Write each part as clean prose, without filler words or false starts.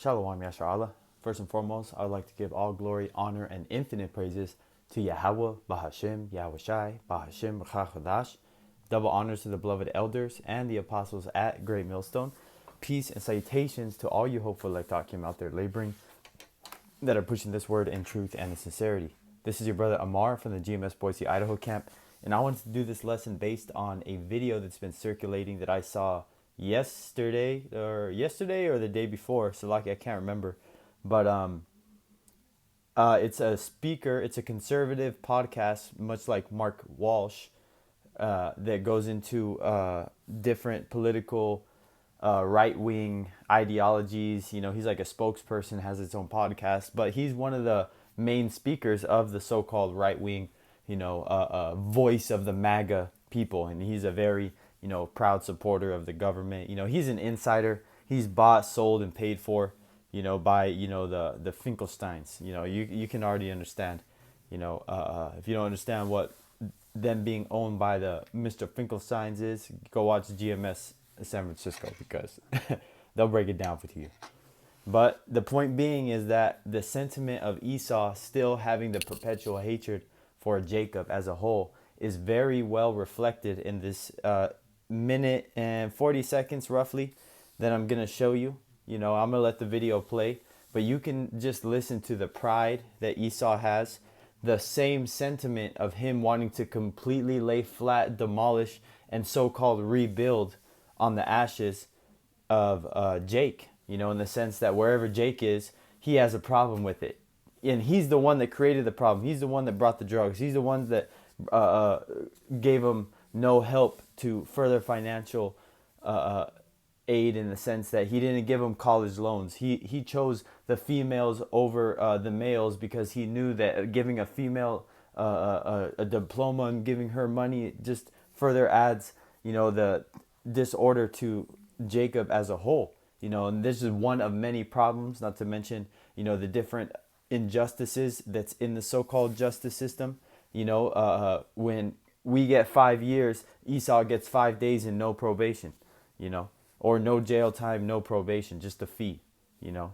Shalom Yasharallah. First and foremost, I would like to give all glory, honor, and infinite praises to Yahweh, Bahashim, Yahweh Shai, Bahashim, Chadash. Double honors to the beloved elders and the apostles at Great Millstone. Peace and salutations to all you hopeful Lektakim out there laboring that are pushing this word in truth and in sincerity. This is your brother Amar from the GMS Boise, Idaho camp, and I wanted to do this lesson based on a video that's been circulating that I saw yesterday or the day before. So lucky I can't remember, but it's a speaker. It's a conservative podcast, much like Mark Walsh, that goes into different political right-wing ideologies. You know, he's like a spokesperson, has its own podcast, but he's one of the main speakers of the so-called right-wing, voice of the MAGA people. And he's a very, proud supporter of the government. He's an insider. He's bought, sold, and paid for, by, the Finkelsteins. You can already understand, if you don't understand what them being owned by the Mr. Finkelsteins is, go watch GMS San Francisco, because they'll break it down for you. But the point being is that the sentiment of Esau still having the perpetual hatred for Jacob as a whole is very well reflected in this minute and 40 seconds roughly that I'm going to show you. I'm going to let the video play, but you can just listen to the pride that Esau has, the same sentiment of him wanting to completely lay flat, demolish, and so-called rebuild on the ashes of Jake, in the sense that wherever Jake is, he has a problem with it. And he's the one that created the problem. He's the one that brought the drugs. He's the one that gave him no help to further financial aid, in the sense that he didn't give him college loans. He chose the females over the males because he knew that giving a female a diploma and giving her money just further adds, the disorder to Jacob as a whole. And this is one of many problems, not to mention, the different injustices that's in the so-called justice system. When we get 5 years, Esau gets 5 days and no probation, or no jail time, no probation, just a fee,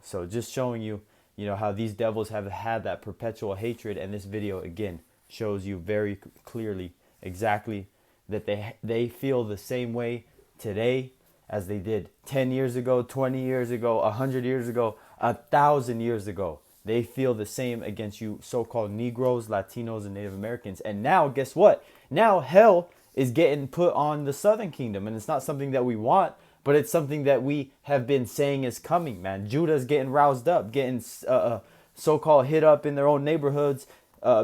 So just showing you, how these devils have had that perpetual hatred. And this video, again, shows you very clearly exactly that they feel the same way today as they did 10 years ago, 20 years ago, 100 years ago, 1,000 years ago. They feel the same against you so-called Negroes, Latinos, and Native Americans. And now, guess what? Now hell is getting put on the Southern Kingdom. And it's not something that we want, but it's something that we have been saying is coming, man. Judah's getting roused up, getting so-called hit up in their own neighborhoods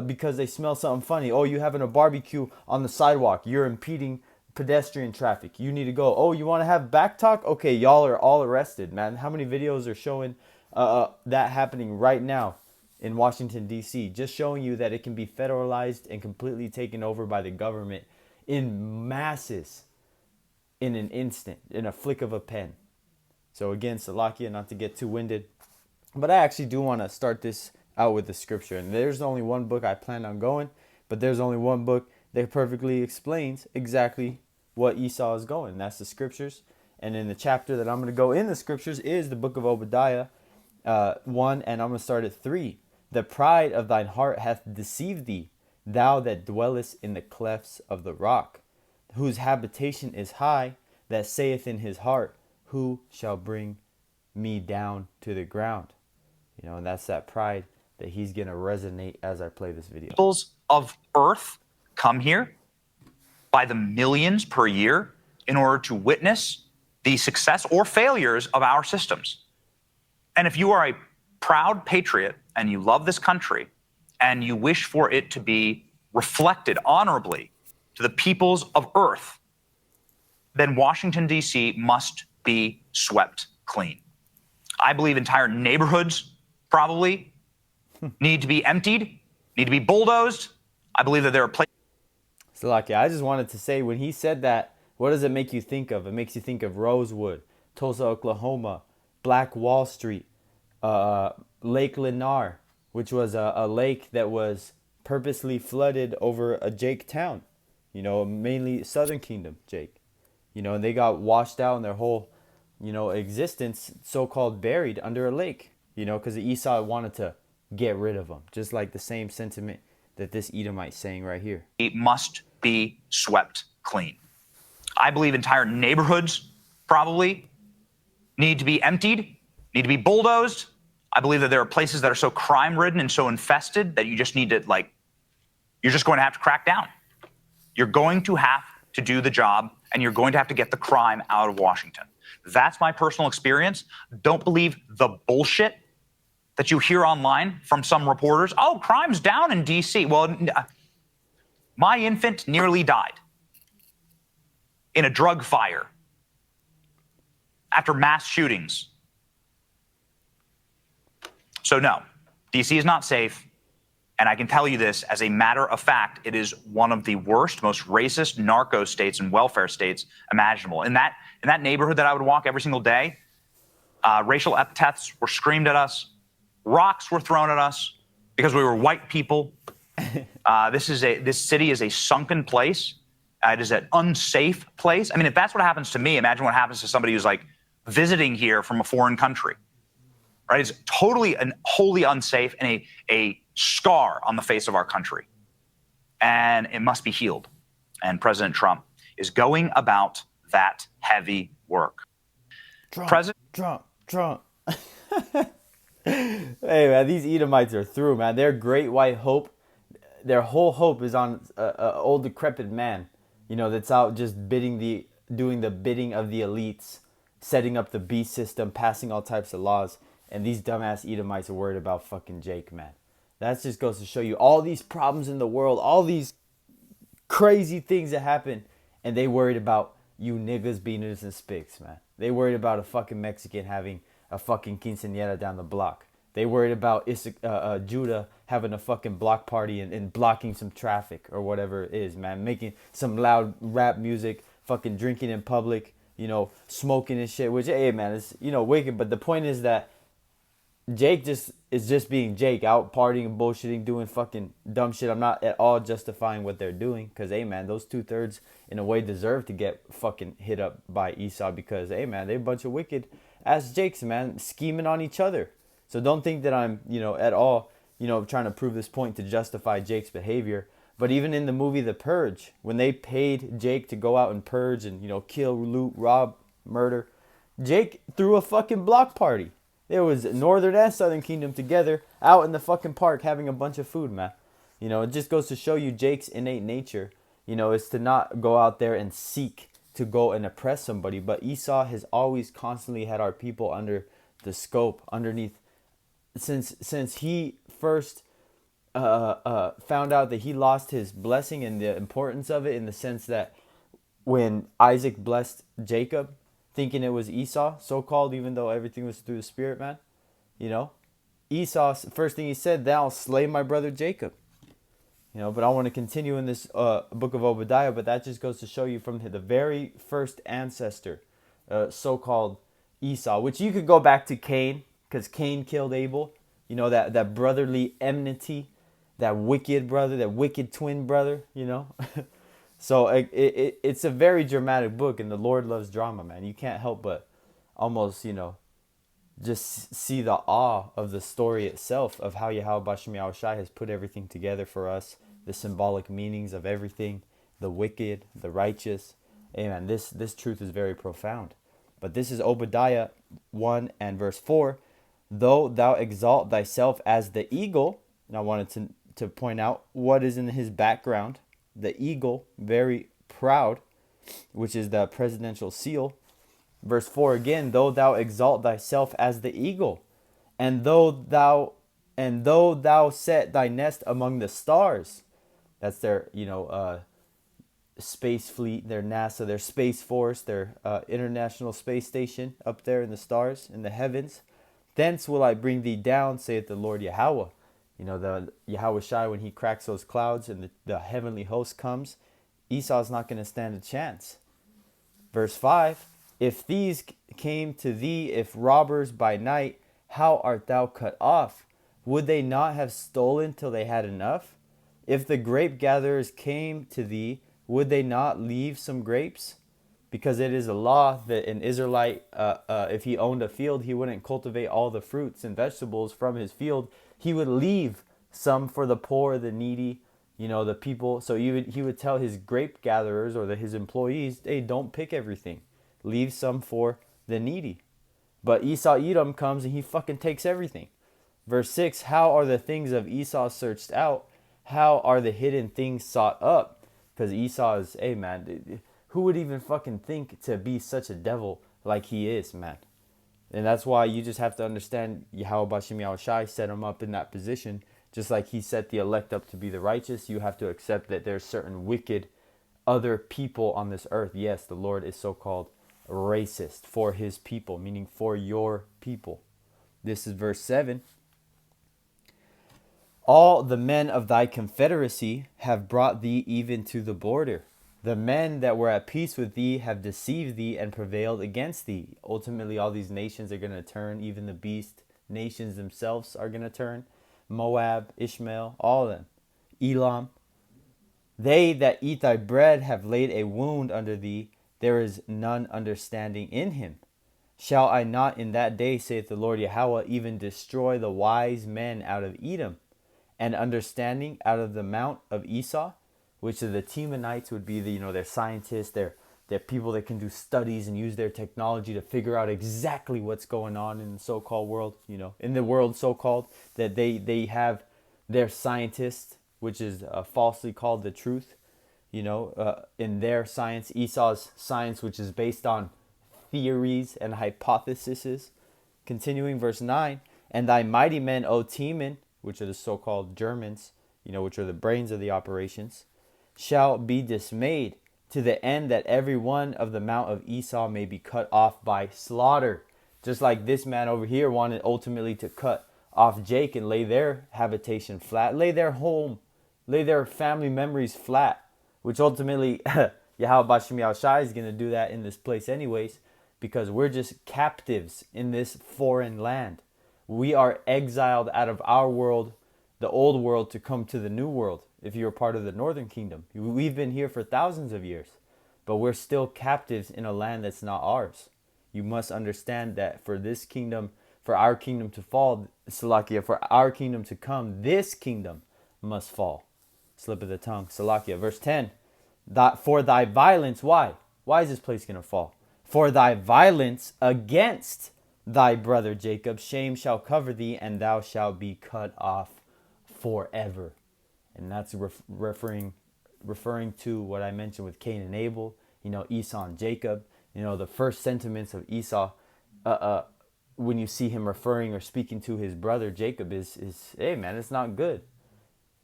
because they smell something funny. Oh, you having a barbecue on the sidewalk. You're impeding pedestrian traffic. You need to go. Oh, you want to have back talk? Okay, y'all are all arrested, man. How many videos are showing that happening right now in Washington, D.C.? Just showing you that it can be federalized and completely taken over by the government in masses in an instant, in a flick of a pen. So again, Salakia, not to get too winded, but I actually do want to start this out with the scripture. And there's only one book I plan on going, but there's only one book that perfectly explains exactly what Esau is going. That's the scriptures. And in the chapter that I'm going to go in the scriptures is the book of Obadiah 1, and I'm going to start at 3. The pride of thine heart hath deceived thee, thou that dwellest in the clefts of the rock, whose habitation is high, that saith in his heart, who shall bring me down to the ground? And that's that pride that he's going to resonate as I play this video. Peoples of earth come here by the millions per year in order to witness the success or failures of our systems. And if you are a proud patriot and you love this country and you wish for it to be reflected honorably to the peoples of earth, then Washington, D.C. must be swept clean. I believe entire neighborhoods probably need to be emptied, need to be bulldozed. I believe that there are places. Salakia, I just wanted to say, when he said that, what does it make you think of? It makes you think of Rosewood, Tulsa, Oklahoma, Black Wall Street, Lake Lennar, which was a lake that was purposely flooded over a Jake town, mainly Southern Kingdom Jake, and they got washed out and their whole existence, so-called buried under a lake, because Esau wanted to get rid of them, just like the same sentiment that this Edomite saying right here. It must be swept clean. I believe entire neighborhoods probably need to be emptied, need to be bulldozed. I believe that there are places that are so crime-ridden and so infested that you just need to, you're just going to have to crack down. You're going to have to do the job, and you're going to have to get the crime out of Washington. That's my personal experience. Don't believe the bullshit that you hear online from some reporters. Oh, crime's down in D.C. Well, my infant nearly died in a drug fire after mass shootings. So no, D.C. is not safe. And I can tell you this as a matter of fact, it is one of the worst, most racist narco states and welfare states imaginable. In that neighborhood that I would walk every single day, racial epithets were screamed at us, rocks were thrown at us because we were white people. This city is a sunken place. It is an unsafe place. I mean, if that's what happens to me, imagine what happens to somebody who's visiting here from a foreign country. Right? It's totally and wholly unsafe and a scar on the face of our country. And it must be healed. And President Trump is going about that heavy work. Trump. Hey, man, these Edomites are through, man. Their great white hope, their whole hope is on an old decrepit man, that's out just doing the bidding of the elites, setting up the beast system, passing all types of laws. And these dumbass Edomites are worried about fucking Jake, man. That just goes to show you all these problems in the world, all these crazy things that happen, and they worried about you niggas, beaners, and spics, man. They worried about a fucking Mexican having a fucking quinceañera down the block. They worried about Judah having a fucking block party and blocking some traffic or whatever it is, man. Making some loud rap music, fucking drinking in public, smoking and shit. Which, hey, man, it's, wicked. But the point is that Jake is just being Jake, out partying, bullshitting, doing fucking dumb shit. I'm not at all justifying what they're doing because, hey, man, those 2/3 in a way deserve to get fucking hit up by Esau because, hey, man, they're a bunch of wicked ass Jakes, man, scheming on each other. So don't think that I'm, at all, trying to prove this point to justify Jake's behavior. But even in the movie The Purge, when they paid Jake to go out and purge and, kill, loot, rob, murder, Jake threw a fucking block party. There was Northern and Southern Kingdom together out in the fucking park having a bunch of food, man. It just goes to show you Jake's innate nature, is to not go out there and seek to go and oppress somebody. But Esau has always constantly had our people under the scope, underneath, since he first found out that he lost his blessing and the importance of it, in the sense that when Isaac blessed Jacob, thinking it was Esau, so-called, even though everything was through the Spirit, man. Esau, first thing he said, thou slay my brother Jacob. But I want to continue in this book of Obadiah, but that just goes to show you from the very first ancestor, so-called Esau, which you could go back to Cain, because Cain killed Abel. That brotherly enmity, that wicked brother, that wicked twin brother, So it's a very dramatic book, and the Lord loves drama, man. You can't help but almost, just see the awe of the story itself, of how Yahweh Bashem Yahushai has put everything together for us, the symbolic meanings of everything, the wicked, the righteous. Amen. This truth is very profound. But this is Obadiah 1 and verse 4. Though thou exalt thyself as the eagle, and I wanted to point out what is in his background. The eagle, very proud, which is the presidential seal. Verse 4 again, though thou exalt thyself as the eagle, and though thou set thy nest among the stars. That's their, space fleet, their NASA, their Space Force, their International Space Station up there in the stars, in the heavens. Thence will I bring thee down, saith the Lord Yahweh. The Yahweh Shai, when he cracks those clouds and the heavenly host comes, Esau's not going to stand a chance. Verse 5, if these came to thee, if robbers by night, how art thou cut off? Would they not have stolen till they had enough? If the grape gatherers came to thee, would they not leave some grapes? because it is a law that an Israelite, if he owned a field, he wouldn't cultivate all the fruits and vegetables from his field. He would leave some for the poor, the needy, the people. So he would tell his grape gatherers or his employees, hey, don't pick everything. Leave some for the needy. But Esau Edom comes and he fucking takes everything. Verse 6, how are the things of Esau searched out? How are the hidden things sought up? Because Esau is, hey man, who would even fucking think to be such a devil like he is, man? And that's why you just have to understand Yahweh Bashim Yahushai set him up in that position. Just like he set the elect up to be the righteous, you have to accept that there's certain wicked other people on this earth. Yes, the Lord is so-called racist for his people, meaning for your people. This is verse 7. All the men of thy confederacy have brought thee even to the border. The men that were at peace with thee have deceived thee and prevailed against thee. Ultimately, all these nations are going to turn. Even the beast nations themselves are going to turn. Moab, Ishmael, all of them. Elam. They that eat thy bread have laid a wound under thee. There is none understanding in him. Shall I not in that day, saith the Lord Yahweh, even destroy the wise men out of Edom, and understanding out of the mount of Esau, which of the Temanites would be their scientists, their people that can do studies and use their technology to figure out exactly what's going on in the so-called world, in the world so-called, that they have their scientists, which is falsely called the truth, in their science, Esau's science, which is based on theories and hypotheses. Continuing verse 9, and thy mighty men, O Teman, which are the so-called Germans, which are the brains of the operations, shall be dismayed, to the end that every one of the mount of Esau may be cut off by slaughter. Just like this man over here wanted ultimately to cut off Jake and lay their habitation flat, lay their home, lay their family memories flat, which ultimately Yahweh Bashim Yahushai is going to do that in this place anyways, because we're just captives in this foreign land. We are exiled out of our world, the old world, to come to the new world. If you're part of the northern kingdom, we've been here for thousands of years, but we're still captives in a land that's not ours. You must understand that for this kingdom, for our kingdom to fall, Salakia, for our kingdom to come, this kingdom must fall. Slip of the tongue, Salakia. Verse 10, for thy violence, why? Why is this place going to fall? For thy violence against thy brother Jacob, shame shall cover thee, and thou shalt be cut off forever. And that's referring to what I mentioned with Cain and Abel, Esau and Jacob. The first sentiments of Esau, when you see him referring or speaking to his brother Jacob is hey man, it's not good.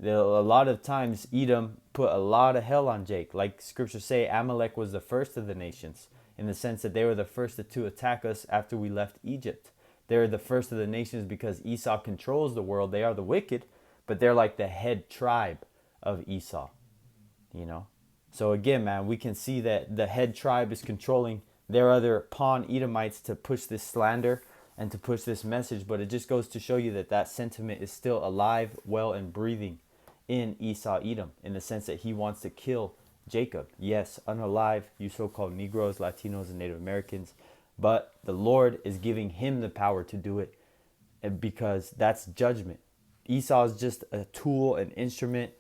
A lot of times Edom put a lot of hell on Jake. Like scriptures say, Amalek was the first of the nations, in the sense that they were the first to attack us after we left Egypt. They're the first of the nations because Esau controls the world. They are the wicked, but they're like the head tribe of Esau, So again, man, we can see that the head tribe is controlling their other pawn Edomites to push this slander and to push this message. But it just goes to show you that sentiment is still alive, well, and breathing in Esau Edom, in the sense that he wants to kill Jacob. Yes, unalive, you so-called Negroes, Latinos, and Native Americans. But the Lord is giving him the power to do it, because that's judgment. Esau is just a tool, an instrument,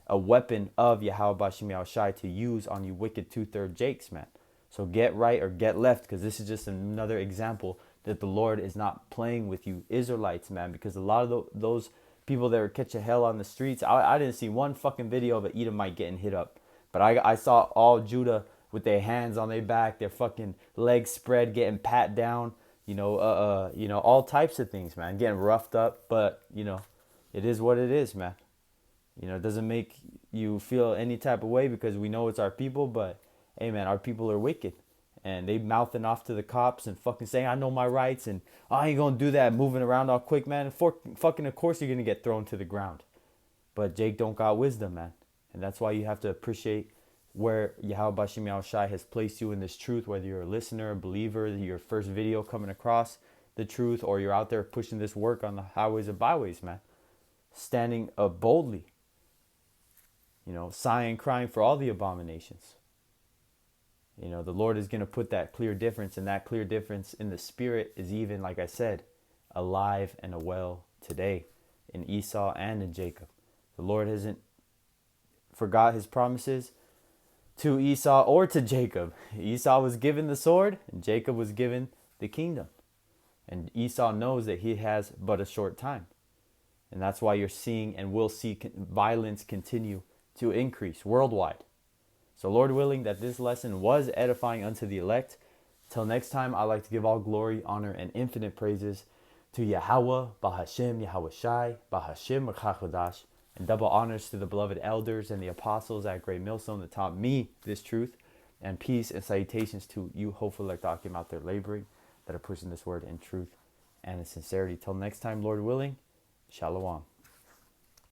a weapon of Yahweh Bashim Yahushai to use on you wicked two-third Jakes, man. So get right or get left, because this is just another example that the Lord is not playing with you Israelites, man. Because a lot of those people that are catching hell on the streets, I didn't see one fucking video of an Edomite getting hit up. But I saw all Judah with their hands on their back, their fucking legs spread, getting pat down, all types of things, man, getting roughed up. But, it is what it is, man. It doesn't make you feel any type of way because we know it's our people. But, hey, man, our people are wicked. And they mouthing off to the cops and fucking saying, I know my rights. And I ain't going to do that, moving around all quick, man. And fucking, of course, you're going to get thrown to the ground. But Jake don't got wisdom, man. And that's why you have to appreciate where Yahweh Bashim Yahushai has placed you in this truth, whether you're a listener, a believer, your first video coming across the truth, or you're out there pushing this work on the highways and byways, man. Standing up boldly, sighing, crying for all the abominations. You know, the Lord is going to put that clear difference, and that clear difference in the spirit is even, like I said, alive and well today in Esau and in Jacob. The Lord hasn't forgot his promises to Esau or to Jacob. Esau was given the sword and Jacob was given the kingdom. And Esau knows that he has but a short time. And that's why you're seeing and will see violence continue to increase worldwide. So Lord willing that this lesson was edifying unto the elect. Till next time, I like to give all glory, honor, and infinite praises to Yahweh, Bahashem, Yahweh Shai, Bahashem, Machachodash, and double honors to the beloved elders and the apostles at Great Millstone that taught me this truth, and peace and salutations to you hopeful elect Akim out there laboring that are pushing this word in truth and in sincerity. Till next time, Lord willing, Shalom.